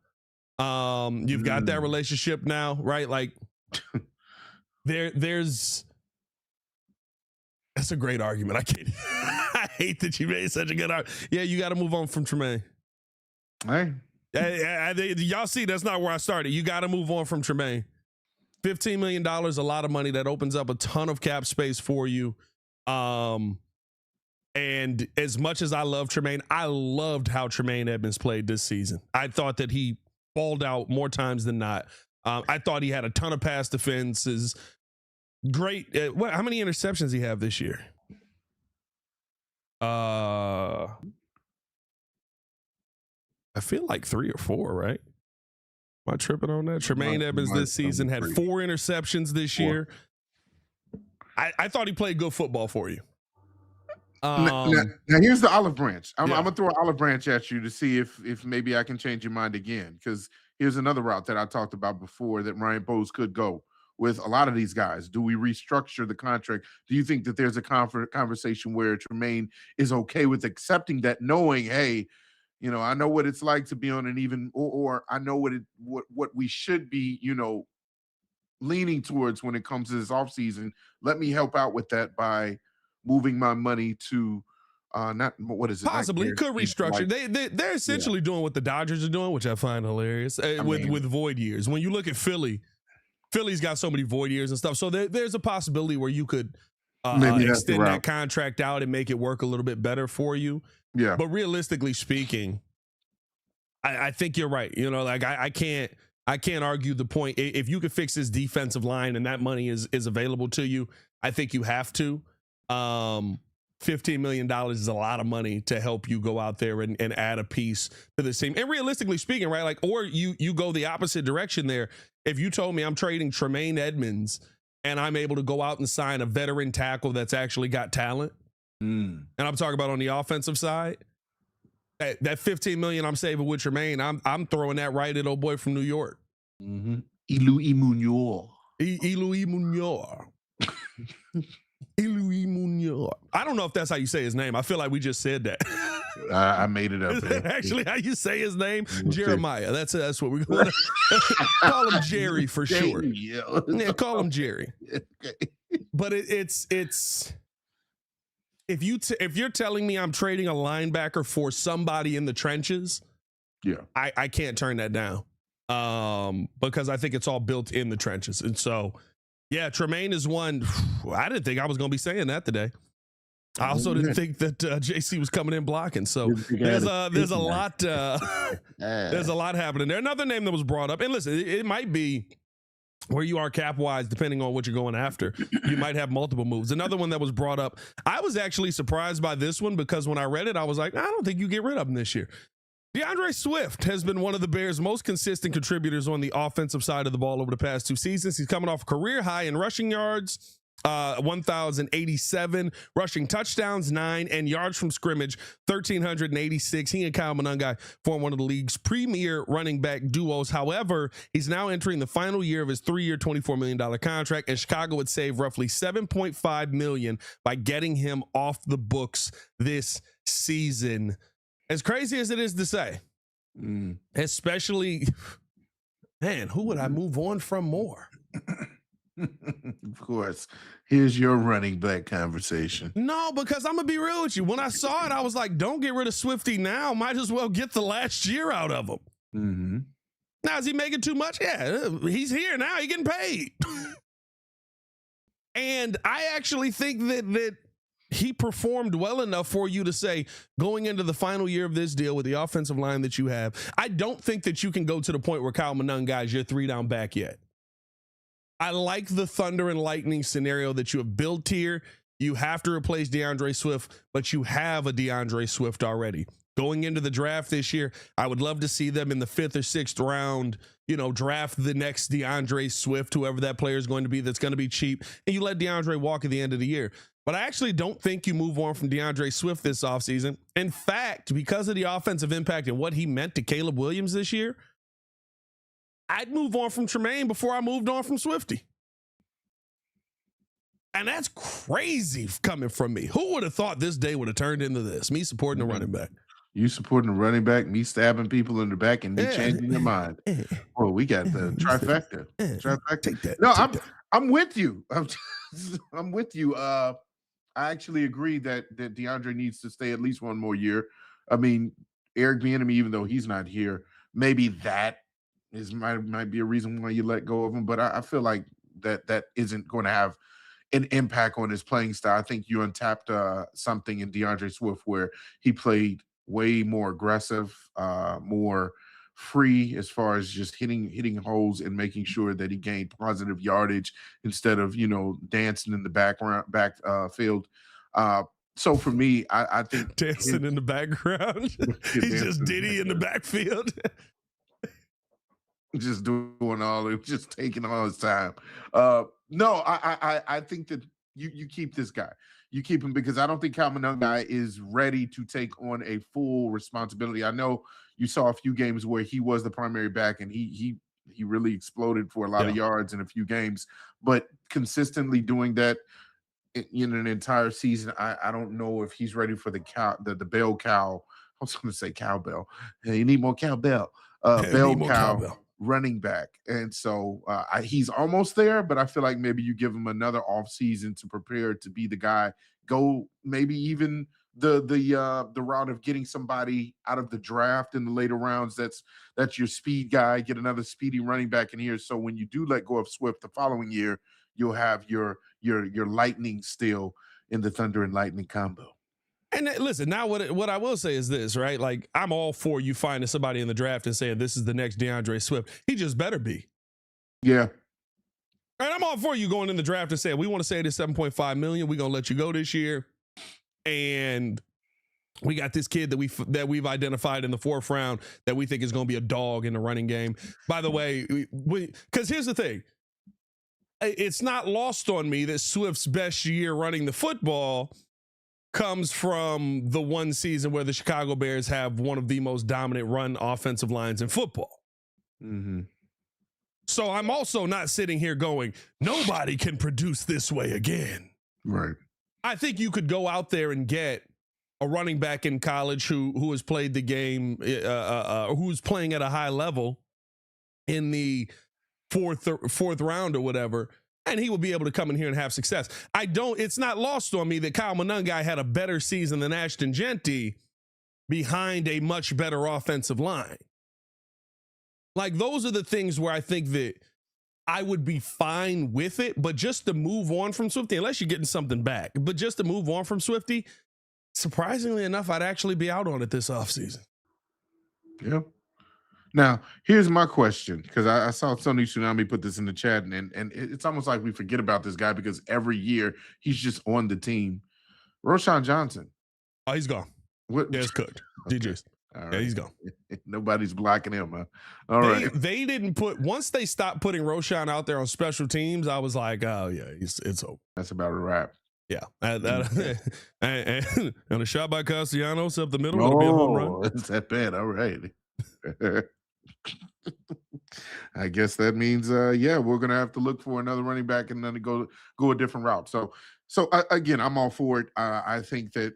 You've got that relationship now, right? Like there's that's a great argument. I hate that you made such a good argument. Yeah, you got to move on from Tremaine. Hey. Y'all see, that's not where I started. You got to move on from Tremaine. $15 million, a lot of money that opens up a ton of cap space for you. And as much as I love Tremaine, I loved how Tremaine Edmunds played this season. I thought that he balled out more times than not. I thought he had a ton of pass defenses. Great. How many interceptions he have this year? I feel like 3 or 4, right? Am I tripping on that? Tremaine Edmunds this season had 4 interceptions this year. I thought he played good football for you. Now here's the olive branch. I'm gonna throw an olive branch at you to see if maybe I can change your mind again. Because here's another route that I talked about before that Ryan Poles could go with a lot of these guys. Do we restructure the contract? Do you think that there's a conversation where Tremaine is okay with accepting that, knowing, hey, you know, I know what it's like to be on an even, or I know what we should be, you know, leaning towards when it comes to this offseason. Let me help out with that by moving my money to possibly could restructure. They're essentially doing what the Dodgers are doing, which I find hilarious with void years. When you look at Philly's got so many void years and stuff. So there's a possibility where you could extend that contract out and make it work a little bit better for you. Yeah. But realistically speaking, I think you're right. You know, like I can't I can't argue the point. If you could fix his defensive line and that money is available to you, I think you have to. $15 million is a lot of money to help you go out there and add a piece to this team. And realistically speaking, right, like, or you go the opposite direction there. If you told me I'm trading Tremaine Edmunds and I'm able to go out and sign a veteran tackle that's actually got talent, and I'm talking about on the offensive side, that $15 million I'm saving with Tremaine, I'm throwing that right at old boy from New York. Ilui Munoz. Ilui Munoz. Ilui Munoz. I don't know if that's how you say his name. I feel like we just said that. I made it up. Is that actually how you say his name? Jeremiah. That's what we're going to call him. Jerry for sure. Yeah, call him Jerry. But it's if you're telling me I'm trading a linebacker for somebody in the trenches, yeah, I can't turn that down. Because I think it's all built in the trenches. And so, yeah, Tremaine is one. I didn't think I was going to be saying that today. I also didn't think that JC was coming in blocking. So there's a lot there's a lot happening there. Another name that was brought up, and listen, it might be where you are cap wise, depending on what you're going after. You might have multiple moves. Another one that was brought up, I was actually surprised by this one because when I read it, I was like, I don't think you get rid of him this year. DeAndre Swift has been one of the Bears' most consistent contributors on the offensive side of the ball over the past 2 seasons. He's coming off a career high in rushing yards, 1,087, rushing touchdowns, 9, and yards from scrimmage, 1,386. He and Kyle Monangai form one of the league's premier running back duos. However, he's now entering the final year of his 3-year, $24 million contract, and Chicago would save roughly $7.5 million by getting him off the books this season. As crazy as it is to say, especially, man, who would I move on from more? Of course. Here's your running back conversation. No, because I'm going to be real with you. When I saw it, I was like, don't get rid of Swifty now. Might as well get the last year out of him. Mm-hmm. Now, is he making too much? Yeah, he's here now. He's getting paid. And I actually think that he performed well enough for you to say, going into the final year of this deal with the offensive line that you have, I don't think that you can go to the point where Kyle Monangai is your 3-down back yet. I like the thunder and lightning scenario that you have built here. You have to replace DeAndre Swift, but you have a DeAndre Swift already. Going into the draft this year, I would love to see them in the 5th or 6th round, draft the next DeAndre Swift, whoever that player is going to be that's going to be cheap, and you let DeAndre walk at the end of the year. But I actually don't think you move on from DeAndre Swift this offseason. In fact, because of the offensive impact and what he meant to Caleb Williams this year, I'd move on from Tremaine before I moved on from Swifty. And that's crazy coming from me. Who would have thought this day would have turned into this? Me supporting a running back. You supporting a running back, me stabbing people in the back, and me changing your mind. Oh, we got the trifecta. Take that. No, I'm with you. I'm with you. I actually agree that DeAndre needs to stay at least one more year. I mean, Eric Bieniemy, even though he's not here, maybe that might be a reason why you let go of him. But I feel like that isn't going to have an impact on his playing style. I think you untapped something in DeAndre Swift where he played way more aggressive, more free as far as just hitting holes and making sure that he gained positive yardage instead of dancing in the backfield. So for me, I think dancing in the background, he's just Diddy in the backfield. Just doing all it, just taking all his time. No, I think that you keep this guy. You keep him because I don't think Kyle Monangai is ready to take on a full responsibility. I know you saw a few games where he was the primary back and he really exploded for a lot of yards in a few games, but consistently doing that in an entire season, I don't know if he's ready for the bell cow. I was going to say cowbell. Hey, you need more cowbell. Bell cow running back. And so he's almost there, but I feel like maybe you give him another offseason to prepare to be the guy. Go maybe even the route of getting somebody out of the draft in the later rounds. That's your speed guy. Get another speedy running back in here. So when you do let go of Swift the following year, you'll have your lightning still in the thunder and lightning combo. And listen, now what I will say is this, right? Like, I'm all for you finding somebody in the draft and saying this is the next DeAndre Swift. He just better be. Yeah. And I'm all for you going in the draft and saying we want to say this $7.5 million. We're gonna let you go this year, and we got this kid that we've identified in the 4th round that we think is going to be a dog in the running game. By the way, because here's the thing. It's not lost on me that Swift's best year running the football comes from the one season where the Chicago Bears have one of the most dominant run offensive lines in football. Mm-hmm. So I'm also not sitting here going, nobody can produce this way again. Right. I think you could go out there and get a running back in college who has played the game, who's playing at a high level in the fourth round or whatever, and he will be able to come in here and have success. It's not lost on me that Kyle Monangai had a better season than Ashton Genty behind a much better offensive line. Like, those are the things where I think that I would be fine with it, but just to move on from Swifty, unless you're getting something back, but just to move on from Swifty, surprisingly enough, I'd actually be out on it this offseason. Yeah. Now, here's my question, because I saw Sony Tsunami put this in the chat, and it's almost like we forget about this guy because every year he's just on the team. Roshan Johnson. Oh, he's gone. What? Yeah, it's cooked. DJ's. Right. Yeah, he's gone. Nobody's blocking him, huh? All right. They didn't once they stopped putting Roshan out there on special teams, I was like, oh, yeah, it's over. That's about a wrap. Yeah. And a shot by Castellanos up the middle. That'll be a home run. Is that bad? All right. I guess that means, we're going to have to look for another running back and then go a different route. So again, I'm all for it. I think that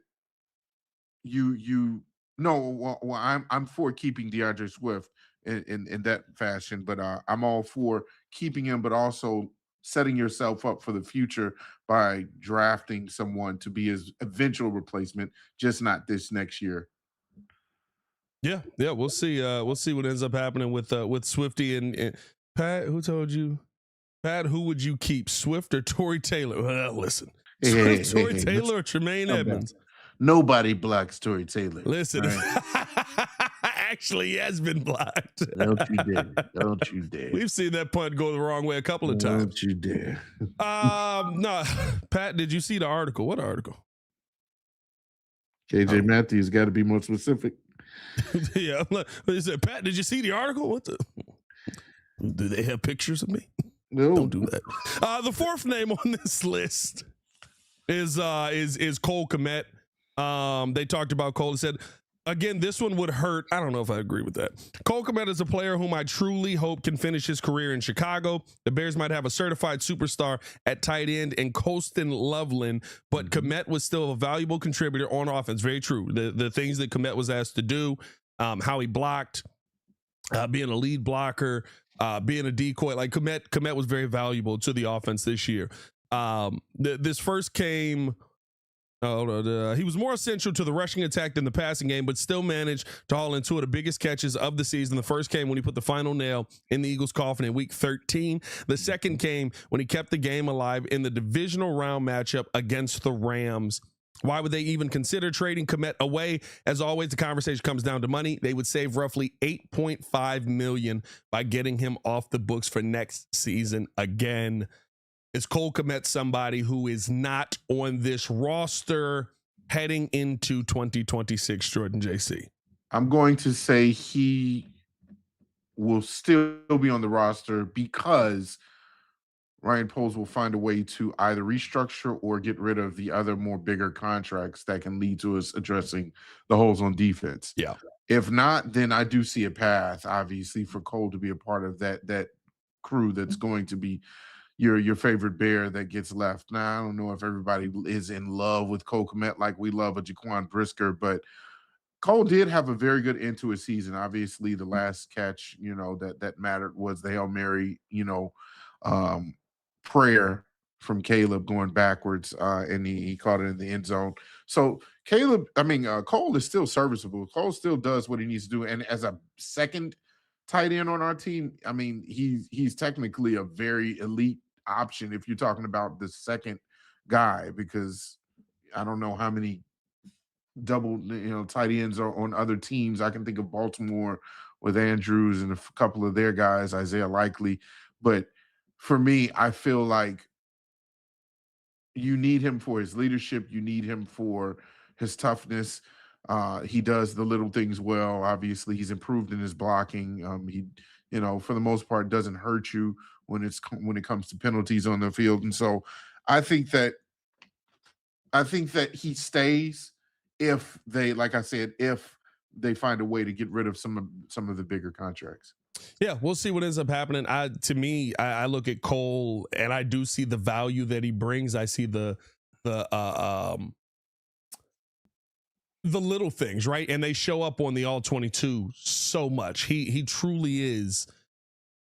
I'm for keeping DeAndre Swift in that fashion, but I'm all for keeping him, but also setting yourself up for the future by drafting someone to be his eventual replacement, just not this next year. Yeah, we'll see. We'll see what ends up happening with Swifty and Pat. Who told you? Pat, who would you keep, Swift or Tory Taylor? Well, listen, Swift, Tory Taylor, or Tremaine Edmunds? Nobody blocks Tory Taylor. Listen, right? Actually, he has been blocked. Don't you dare. We've seen that punt go the wrong way a couple of times. Don't you dare. No, Pat, did you see the article? What article? KJ Matthews got to be more specific. Yeah, he said, Pat, did you see the article? What the? Do they have pictures of me? No, don't do that. The 4th name on this list is Cole Kmet. They talked about Cole and said, again, this one would hurt. I don't know if I agree with that. Cole Kmet is a player whom I truly hope can finish his career in Chicago. The Bears might have a certified superstar at tight end in Colston Loveland, but Kmet was still a valuable contributor on offense. Very true. The things that Kmet was asked to do, how he blocked, being a lead blocker, being a decoy. Like, Kmet was very valuable to the offense this year. This first came... he was more essential to the rushing attack than the passing game, but still managed to haul in 2 of the biggest catches of the season. The first came when he put the final nail in the Eagles' coffin in week 13. The second came when he kept the game alive in the divisional round matchup against the Rams. Why would they even consider trading Kmet away? As always, the conversation comes down to money. They would save roughly $8.5 million by getting him off the books for next season again. Is Cole Kmet somebody who is not on this roster heading into 2026, Jordan JC? I'm going to say he will still be on the roster because Ryan Poles will find a way to either restructure or get rid of the other more bigger contracts that can lead to us addressing the holes on defense. Yeah. If not, then I do see a path, obviously, for Cole to be a part of that crew that's going to be your favorite Bear that gets left. Now, I don't know if everybody is in love with Cole Kmet like we love a Jaquan Brisker, but Cole did have a very good end to his season. Obviously, the last catch, that mattered was the Hail Mary, prayer from Caleb going backwards, and he caught it in the end zone. So Cole is still serviceable. Cole still does what he needs to do. And as a second tight end on our team, he's technically a very elite option if you're talking about the second guy, because I don't know how many double, tight ends on other teams. I can think of Baltimore with Andrews and a couple of their guys, Isaiah Likely. But for me, I feel like you need him for his leadership. You need him for his toughness. He does the little things well. Obviously, he's improved in his blocking. He, for the most part, doesn't hurt you when it comes to penalties on the field. And so I think that he stays if they, like I said, if they find a way to get rid of some of the bigger contracts. Yeah, we'll see what ends up happening. To me, I look at Cole and I do see the value that he brings. I see the little things, right? And they show up on the All-22 so much. He truly is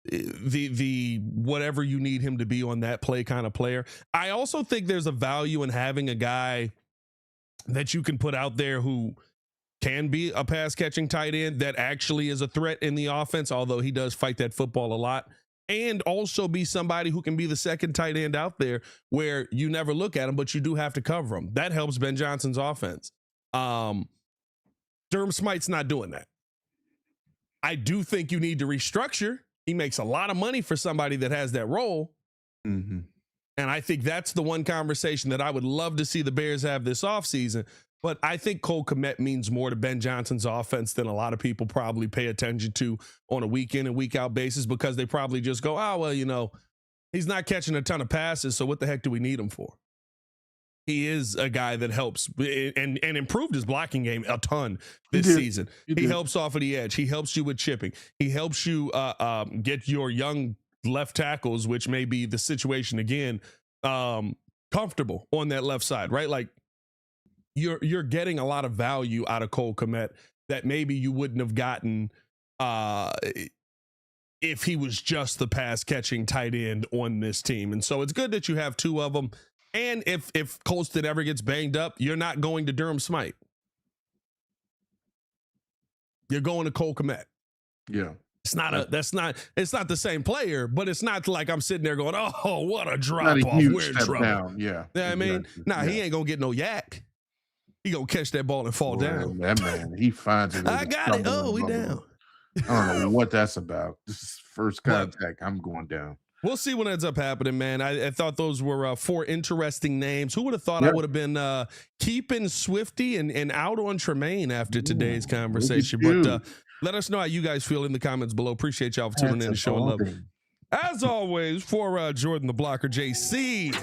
the whatever you need him to be on that play kind of player. I also think there's a value in having a guy that you can put out there who can be a pass catching tight end that actually is a threat in the offense, although he does fight that football a lot, and also be somebody who can be the second tight end out there where you never look at him, but you do have to cover him. That helps Ben Johnson's offense. Durham Smythe's not doing that. I do think you need to restructure. He makes a lot of money for somebody that has that role. Mm-hmm. And I think that's the one conversation that I would love to see the Bears have this offseason. But I think Cole Kmet means more to Ben Johnson's offense than a lot of people probably pay attention to on a week in and week out basis, because they probably just go, oh, well, he's not catching a ton of passes, so what the heck do we need him for? He is a guy that helps and improved his blocking game a ton this season. He helps off of the edge. He helps you with chipping. He helps you get your young left tackles, which may be the situation again, comfortable on that left side, right? Like you're getting a lot of value out of Cole Kmet that maybe you wouldn't have gotten if he was just the pass catching tight end on this team. And so it's good that you have two of them. And if Colston ever gets banged up, you're not going to Durham Smythe. You're going to Cole Kmet. Yeah. It's not the same player, but it's not like I'm sitting there going, oh, what a drop off. We're in trouble. Down. Yeah. You know what I mean? He ain't gonna get no yak. He gonna catch that ball and fall down. That man, he finds it. I got it. Oh, we down. I don't know what that's about. This is first contact. I'm going down. We'll see what ends up happening, man. I thought those were four interesting names. Who would have thought I would have been keeping Swifty and out on Tremaine after today's conversation? But let us know how you guys feel in the comments below. Appreciate y'all for tuning in and showing love. As always, for Jordan the Blocker, JC,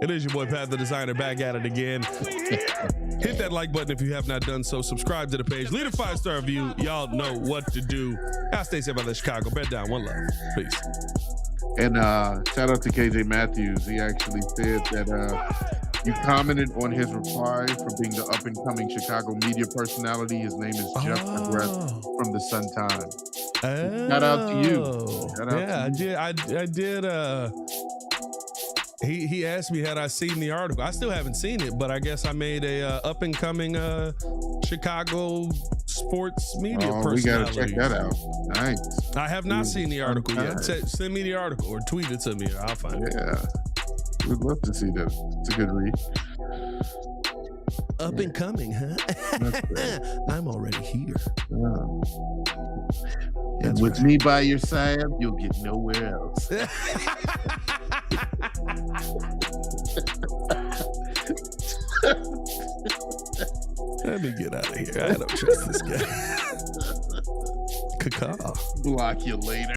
it is your boy Pat the Designer back at it again. Hit that like button if you have not done so. Subscribe to the page. Leave a 5-star review. Y'all know what to do. I'll stay safe out of Chicago. Bed down. One love. Peace. And shout out to KJ Matthews. He actually said that you commented on his reply for being the up-and-coming Chicago media personality. His name is Jeff McGrath from the Sun Times. Shout out to you. Shout out to you. I did. He asked me had I seen the article. I still haven't seen it, but I guess I made a up-and-coming Chicago sports media personality. We got to check that out. Nice. I have not seen the article yet. Send me the article or tweet it to me. I'll find it. Yeah. We'd love to see that. It's a good read. Up and coming, huh? I'm already here. And with me by your side, you'll get nowhere else. Let me get out of here. I don't trust this guy. Caca. Block you later.